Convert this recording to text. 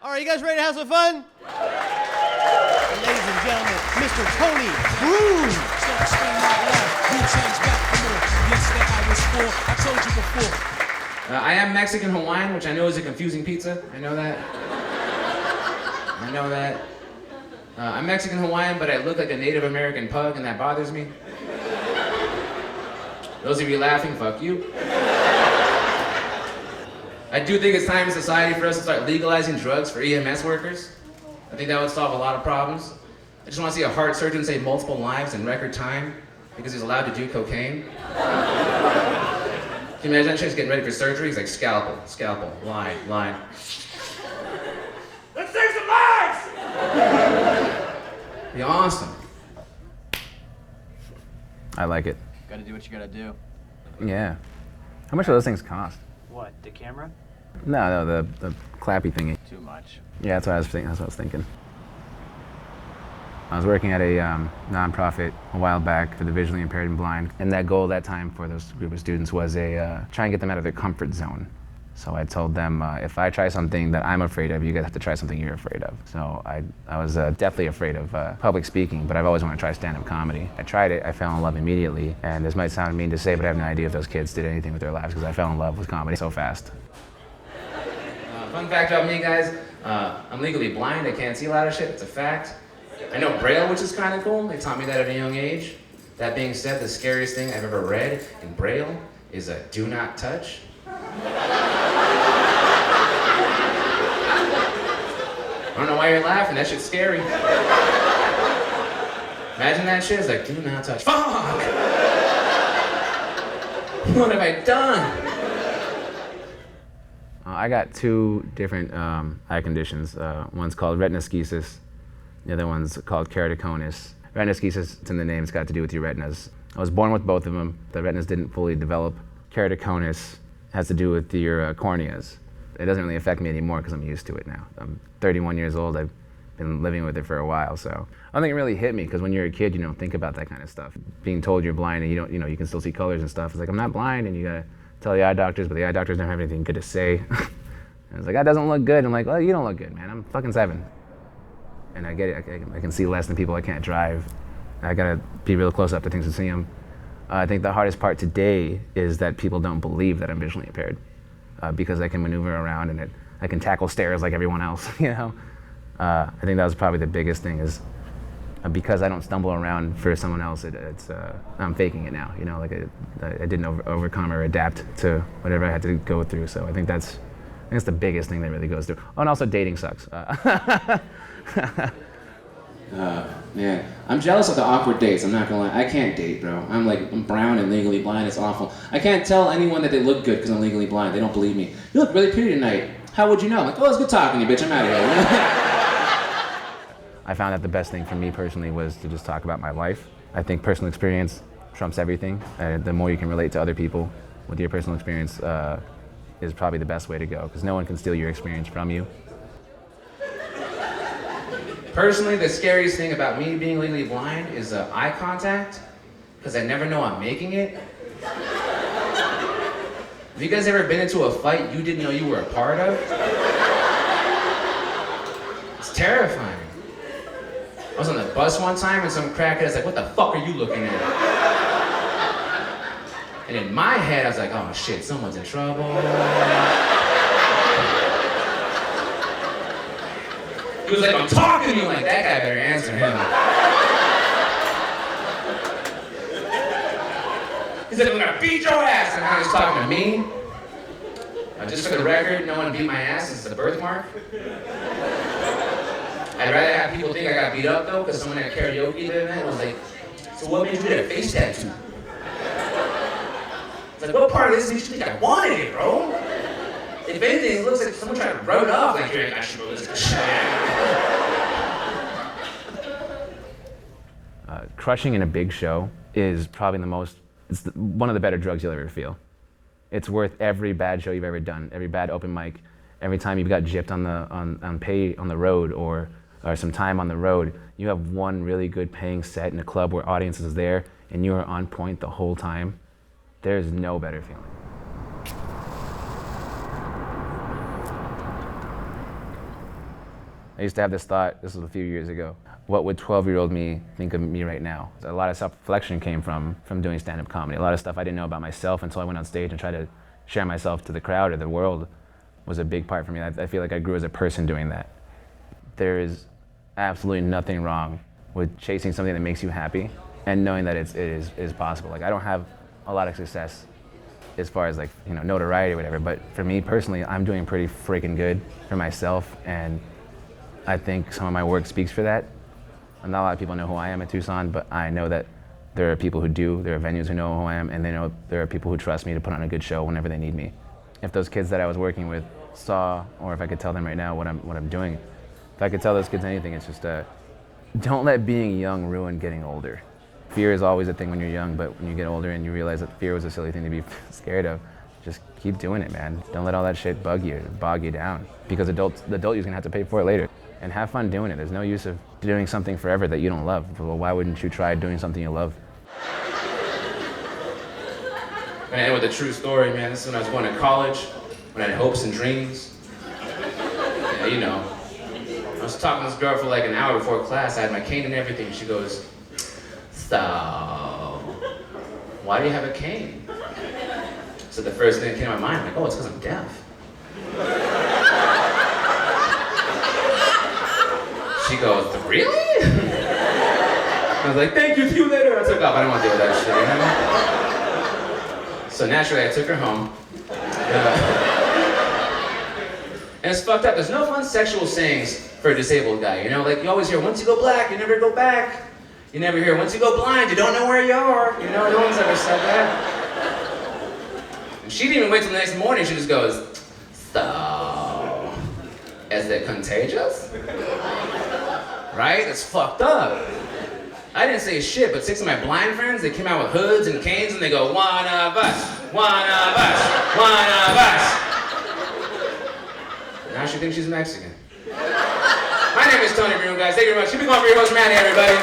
All right, you guys ready to have some fun? Ladies and gentlemen, Mr. Tony Bruhn. I am Mexican Hawaiian, which I know is a confusing pizza. I know that. I'm Mexican Hawaiian, but I look like a Native American pug, and that bothers me. Those of you laughing, fuck you. I do think it's time in society for us to start legalizing drugs for EMS workers. I think that would solve a lot of problems. I just want to see a heart surgeon save multiple lives in record time because he's allowed to do cocaine. Can you imagine that shit's getting ready for surgery? He's like, scalpel, line. Let's save some lives! Be awesome. I like it. Gotta do what you gotta do. Yeah. How much do those things cost? What, the camera? No, the clappy thingy. Too much. Yeah, that's what I was thinking. I was working at a nonprofit a while back for the visually impaired and blind, and that goal that time for those group of students was try and get them out of their comfort zone. So I told them, if I try something that I'm afraid of, you guys have to try something you're afraid of. So I was deathly afraid of public speaking, but I've always wanted to try stand-up comedy. I tried it, I fell in love immediately, and this might sound mean to say, but I have no idea if those kids did anything with their lives because I fell in love with comedy so fast. Fun fact about me, guys. I'm legally blind. I can't see a lot of shit. It's a fact. I know Braille, which is kind of cool. They taught me that at a young age. That being said, the scariest thing I've ever read in Braille is a do not touch. I don't know why you're laughing. That shit's scary. Imagine that shit. It's like, do not touch. Fuck! What have I done? I got two different eye conditions. One's called retinoschisis. The other one's called keratoconus. Retinoschisis, it's in the name, it's got to do with your retinas. I was born with both of them. The retinas didn't fully develop. Keratoconus has to do with your corneas. It doesn't really affect me anymore because I'm used to it now. I'm 31 years old. I've been living with it for a while, so I don't think it really hit me because when you're a kid, you don't think about that kind of stuff. Being told you're blind and you can still see colors and stuff. It's like, I'm not blind, and you gotta tell the eye doctors, but the eye doctors don't have anything good to say. I was like, that doesn't look good. I'm like, well, you don't look good, man. I'm fucking 7. And I get it. I can see less than people. I can't drive. I gotta be real close up to things to see them. I think the hardest part today is that people don't believe that I'm visually impaired because I can maneuver around and I can tackle stairs like everyone else. I think that was probably the biggest thing is because I don't stumble around for someone else. I'm faking it now. I didn't overcome or adapt to whatever I had to go through. So I think that's the biggest thing that really goes through. Oh, and also dating sucks. Yeah. I'm jealous of the awkward dates, I'm not gonna lie. I can't date, bro. I'm brown and legally blind, it's awful. I can't tell anyone that they look good because I'm legally blind. They don't believe me. You look really pretty tonight. How would you know? I'm like, oh, it's good talking to you, bitch, I'm out of here. I found that the best thing for me personally was to just talk about my life. I think personal experience trumps everything. The more you can relate to other people with your personal experience is probably the best way to go because no one can steal your experience from you. Personally, the scariest thing about me being legally blind is eye contact, because I never know I'm making it. Have you guys ever been into a fight you didn't know you were a part of? It's terrifying. I was on the bus one time and some crackhead's like, what the fuck are you looking at? And in my head, I was like, oh shit, someone's in trouble. He was like, I'm talking to you. I'm like, that guy better answer him. He's like, I'm gonna beat your ass. And now he's talking to me. Just for the record, no one beat my ass. This is a birthmark. I'd rather have people think I got beat up though, because someone at karaoke the event was like, so what made you get a face tattoo? It's like, what part of this makes you think I wanted it, bro? If anything, it looks like someone tried to rub it off, like, you're like, I should roll this shit. Crushing in a big show is probably one of the better drugs you'll ever feel. It's worth every bad show you've ever done, every bad open mic, every time you've got gypped on the road or some time on the road. You have one really good paying set in a club where audience is there and you are on point the whole time. There's no better feeling. I used to have this thought, this was a few years ago, what would 12-year-old me think of me right now? A lot of self-reflection came from doing stand-up comedy. A lot of stuff I didn't know about myself until I went on stage and tried to share myself to the crowd or the world was a big part for me. I feel like I grew as a person doing that. There is absolutely nothing wrong with chasing something that makes you happy and knowing that it is possible. Like, I don't have a lot of success as far as like, you know, notoriety or whatever, but for me personally, I'm doing pretty freaking good for myself, and I think some of my work speaks for that. And not a lot of people know who I am at Tucson, but I know that there are people who do, there are venues who know who I am, and they know there are people who trust me to put on a good show whenever they need me. If those kids that I was working with saw, or if I could tell them right now what I'm doing, if I could tell those kids anything, it's just don't let being young ruin getting older. Fear is always a thing when you're young, but when you get older and you realize that fear was a silly thing to be scared of, just keep doing it, man. Don't let all that shit bog you down, because the adult you's gonna have to pay for it later. And have fun doing it. There's no use of doing something forever that you don't love. Well, why wouldn't you try doing something you love? I'm gonna end with a true story, man. This is when I was going to college, when I had hopes and dreams. Yeah, you know. I was talking to this girl for like an hour before class. I had my cane and everything. She goes, "So, why do you have a cane?" So the first thing that came to my mind, I'm like, oh, it's because I'm deaf. She goes, really? I was like, thank you, see you later. I took off. I didn't want to deal with that shit, you know? So naturally, I took her home. And it's fucked up. There's no fun sexual sayings for a disabled guy, you know? Like, you always hear, once you go black, you never go back. You never hear, once you go blind, you don't know where you are. You know, no one's ever said that. And she didn't even wait till the next morning. She just goes, so, is it contagious? Right? That's fucked up. I didn't say shit, but 6 of my blind friends, they came out with hoods and canes and they go, one of us, one of us, one of us. Now she thinks she's Mexican. My name is Tony Bruhn, guys. Thank you very much. Keep it going for your host, Manny, everybody.